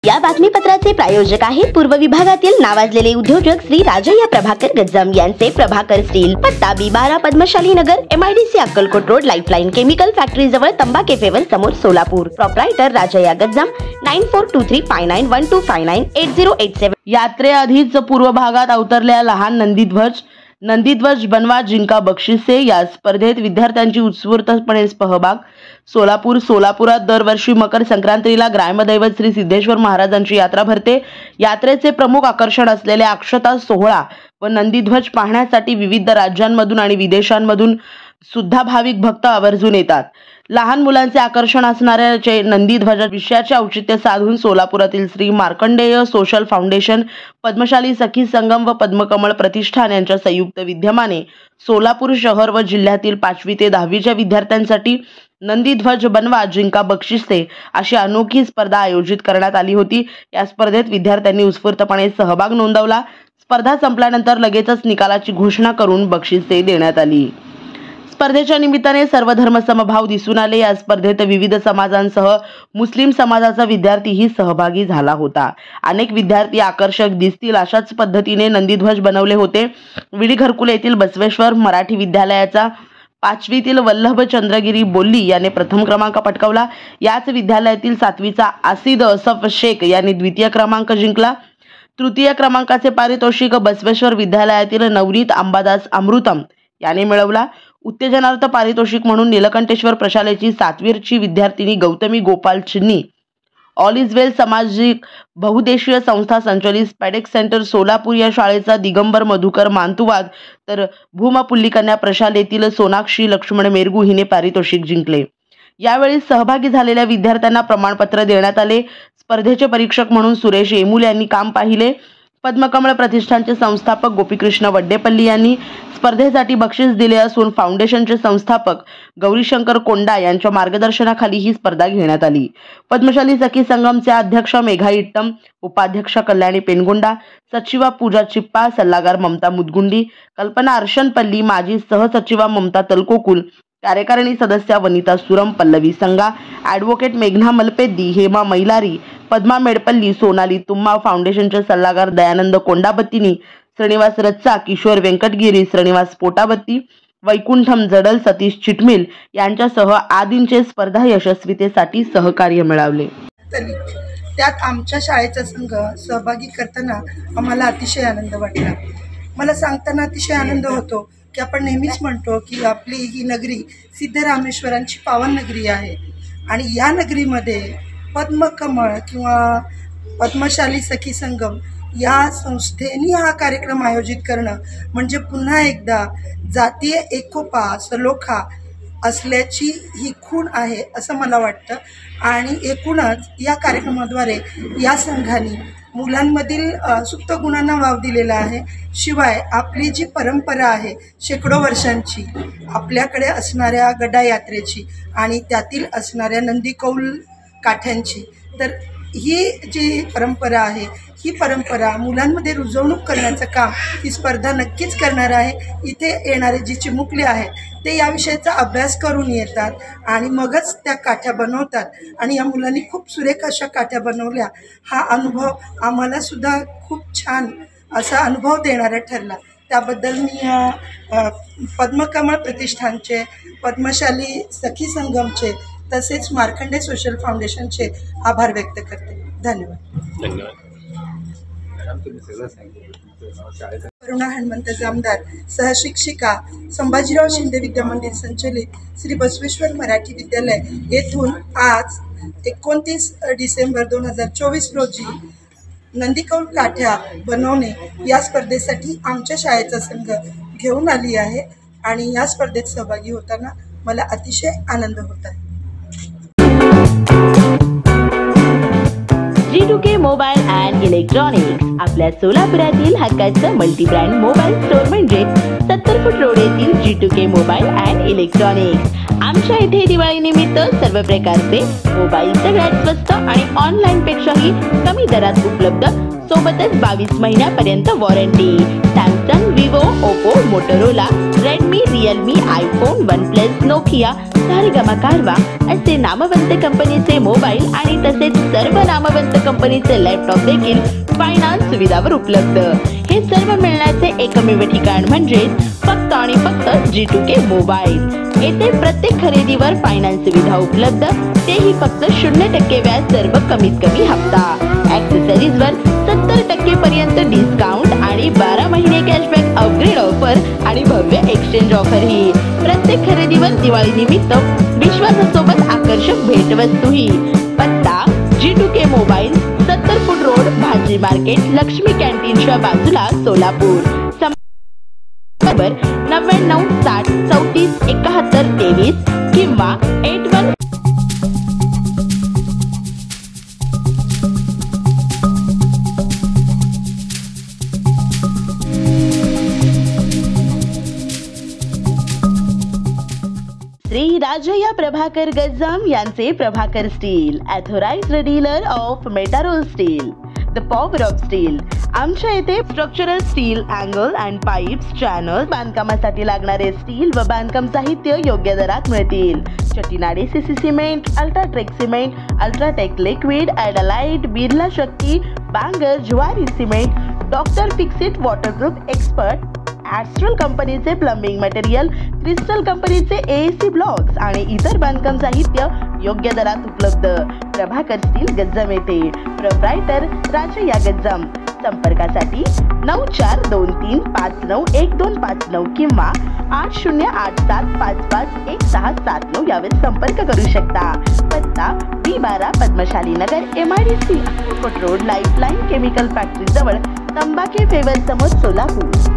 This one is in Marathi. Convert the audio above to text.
या बातमीपत्राचे प्रायोजक आहेत पूर्व विभागातील नावाजलेले उद्योजक श्री राजय्या प्रभाकर गज्जम यांचे प्रभाकर स्टील, पत्ता B12 पद्मशाली नगर, MIDC Akkalkot road, lifeline chemical factory जवळ, तंबा केफेवर समोर, सोलापूर. प्रोप्रायटर राजय्या गज्जम 94235912598087. यात्रेआधीच पूर्व भागात अवतरल्या लहान नंदीध्वज बनवा जिंका बक्षिसे. या स्पर्धेत विद्यार्थ्यांची उत्स्फूर्तपणे सहभाग. सोलापुरात दरवर्षी मकर संक्रांतीला ग्रामदैवत श्री सिद्धेश्वर महाराजांची यात्रा भरते. यात्रेचे प्रमुख आकर्षण असलेले अक्षता सोहळा व नंदीध्वज पाहण्यासाठी विविध राज्यांमधून आणि विदेशांमधून सुद्धा भाविक भक्त आवर्जून येतात. लहान मुलांचे आकर्षण असणाऱ्या नंदीध्वज विषयाचे औचित्य साधून सोलापुरातील श्री मार्कंडेय सोशल फाउंडेशन, पद्मशाली सखी संगम व पद्मकमळ प्रतिष्ठान यांच्या संयुक्त विद्यमाने सोलापूर शहर व जिल्ह्यातील 5वी ते 10वीच्या विद्यार्थ्यांसाठी नंदीध्वज बनवा जिंका बक्षिसे अशी अनोखी स्पर्धा आयोजित करण्यात आली होती. या स्पर्धेत विद्यार्थ्यांनी उत्स्फूर्तपणे सहभाग नोंदवला. स्पर्धा संपल्यानंतर लगेचच निकालाची घोषणा करून बक्षिसे देण्यात आली. स्पर्धेच्या निमित्ताने सर्व धर्म समभाव दिसून आले. या स्पर्धेत विविध समाजांसह मुस्लिम समाजाचा विद्यार्थीही सहभागी झाला होता. अनेक विद्यार्थी आकर्षक दिसतील अशाच पद्धतीने नंदीध्वज बनवले होते. विडी घरकुल येथील बसवेश्वर मराठी विद्यालयाचा 5वीतील वल्लभ चंद्रगिरी बोल्ली याने प्रथम क्रमांक पटकावला. याच विद्यालयातील 7वीचा आसिद असफ शेख यांनी द्वितीय क्रमांक जिंकला. तृतीय क्रमांकाचे पारितोषिक बसवेश्वर विद्यालयातील नवनीत अंबादास अमृतम याने मिळवला. उत्तेजनार्थ पारितोषिक म्हणून नीलकंठेश्वर प्रशालेची 7वीची विद्यार्थिनी गौतमी गोपाल चिन्नी, ऑल इज वेल सामाजिक बहुद्देशीय संस्था संचलित स्पॅडेक्स सेंटर सोलापूर या शाळेचा दिगंबर मधुकर मांतुवाद, तर भूमापुल्लिकन्या प्रशालेतील सोनाक्षी लक्ष्मण मेरगू हिने पारितोषिक जिंकले. यावेळी सहभागी झालेल्या विद्यार्थ्यांना प्रमाणपत्र देण्यात आले. स्पर्धेचे परीक्षक म्हणून सुरेश येमुल यांनी काम पाहिले. पद्मकमळ प्रतिष्ठानचे संस्थापक गोपीकृष्ण वड्डेपल्ली यांनी स्पर्धेसाठी बक्षीस दिले असून फाउंडेशनचे संस्थापक गौरीशंकर कोंडा यांच्या मार्गदर्शनाखाली ही स्पर्धा घेण्यात आली. पद्मशाली सखी संगमचे अध्यक्ष मेघा इट्टम, उपाध्यक्ष कल्याणी पेनगोंडा, सचिवा पूजा चिप्पा, सल्लागार ममता मुदगुंडी, कल्पना अर्शनपल्ली, माजी सहसचिवा ममता तलकोकुल, कार्यकारिणी सदस्या वनिता सुरम, पल्लवी संगा, ॲडव्होकेट मेघना मलपेद्दी, हेमा मैलारी, पद्मा मेडपल्ली, सोनाली तुम्मा, फाउंडेशनचे सल्लागार दयानंद कोंडाबत्तीनी, श्रीनिवास रच्चा, किशोर व्यंकटगिरी, श्रीनिवास पोटाबत्ती, वैकुंठम जडल, सतीश चिटमिल यांच्यासह आदींचे स्पर्धा यशस्वीतेसाठी सहकार्य मिळाले. त्यात आमच्या शाळेचा संघ सहभागी करताना आम्हाला अतिशय आनंद वाटला. मला सांगताना अतिशय आनंद होतो की आपण नेहमीच म्हणतो की आपली ही नगरी सिद्धरामेश्वरांची पावन नगरी आहे आणि या नगरीमध्ये पद्मकमळ किंवा पद्मशाली सखी संगम या संस्थेने हा कार्यक्रम आयोजित करणं म्हणजे पुन्हा एकदा जातीय एकोपा सलोखा असल्याची ही खूण आहे असं मला वाटतं. आणि एकूणच या कार्यक्रमाद्वारे या संघाने मुलांमधील सुप्त गुणांना वाव दिलेला आहे. शिवाय आपली जी परंपरा आहे शेकडो वर्षांची, आपल्याकडे असणाऱ्या गडा यात्रेची आणि त्यातील असणाऱ्या नंदीकौल काठ्यांची, तर ही जी परंपरा आहे ही परंपरा मुलांमध्ये रुजवणूक करण्याचं काम ही स्पर्धा नक्कीच करणार आहे. इथे येणारे जी चिमुकले आहेत ते याविषयीचा अभ्यास करून येतात आणि मगच त्या काठ्या बनवतात आणि या मुलांनी खूप सुरेख अशा काठ्या बनवल्या. हा अनुभव आम्हालासुद्धा खूप छान असा अनुभव देणारा ठरला. त्याबद्दल मी पद्मकमळ प्रतिष्ठानचे, पद्मशाली सखी संगमचे तसेच मार्कंडे सोशल फाउंडेशनचे आभार व्यक्त करते. धन्यवाद. करुणा हनुमंत जामदार, सहशिक्षिका, संभाजीराव शिंदे विद्यामंदिर संचलित श्री बसवेश्वर मराठी विद्यालय येथून आज 29 डिसेंबर 2024 रोजी नंदीकौल काठ्या बनवणे या स्पर्धेसाठी आमच्या शाळेचा संघ घेऊन आली आहे आणि या स्पर्धेत सहभागी होताना मला अतिशय आनंद होत आहे. G2K मोबाईल अँड इलेक्ट्रॉनिक्स आपल्या सोलापुरातील हक्काचं मल्टी ब्रँड मोबाईल स्टोअर म्हणजे 70 फूट रोड येथील G2K मोबाईल अँड इलेक्ट्रॉनिक्स. आमच्या इथे दिवाळी निमित्त सर्व प्रकारचे मोबाईल सगळ्यात स्वस्त आणि ऑनलाईन पेक्षाही कमी कमी दरात उपलब्ध, सोबतच 22 महिन्यापर्यंत warranty. Samsung, Vivo, Oppo, Motorola, Redmi, Realme, iPhone, OnePlus, Nokia, Saregama कारवा असे नामवंत कंपनीचे मोबाईल आणि तसेच सर्व नामवंत कंपनीचे लॅपटॉप देखील फायनान्स सुविधावर उपलब्ध. हे सर्व मिळण्याचे एकमेव ठिकाण म्हणजे फक्त आणि फक्त G2K मोबाईल. येथे प्रत्येक खरेदीवर फायनान्स सुविधा उपलब्ध, तेही फक्त 0% व्याज, सर्व कमीत कमी हप्ता. ॲक्सेसरीजवर 70% पर्यंत डिस्काउंट आणि 12 महिने कॅशबॅक, अपग्रेड ऑफर आणि भव्य एक्सचेंज ऑफर ही. प्रत्येक खरेदीवर दिवाळी निमित्त विश्वासासोबत आकर्षक भेटवस्तूही. पत्ता G2K मोबाईल, 70 फूट रोड, भाजी मार्केट, लक्ष्मी कॅन्टीनच्या बाजूला, सोलापूर. नंबर 99 60 34 71 23 किंवा 81. श्री राजय्या प्रभाकर गज्जाम यांचे Prabhakar steel, authorised dealer of Metarol steel, the power of steel. आमच्या येथे structural steel, angle and pipes, channel, बांधकामासाठी लागणारे स्टील व बांधकाम साहित्य योग्य दरात मिळतील. चटीनाडे CC cement, UltraTech cement, UltraTech liquid, ॲडालाइट, Birla Shakti, Bangur, Zuari cement, doctor Fixit, waterproof expert, Astral कंपनीचे प्लंबिंग मटेरियल, क्रिस्टल कंपनीचे AC ब्लॉक्स आणि इतर बांधकाम साहित्य योग्य दरात उपलब्ध. प्रभाकर स्टील गज्जाम येथे. प्रोप्रायटर राजय्या गज्जाम. संपर्कासाठी 9423591259 किंवा 8087551679 यावर संपर्क करू शकता. पत्ता B12 पद्मशाली नगर, MIDC Akkalkot road, lifeline chemical factory जवळ, तंबाखे फेवर समोर, सोलापूर.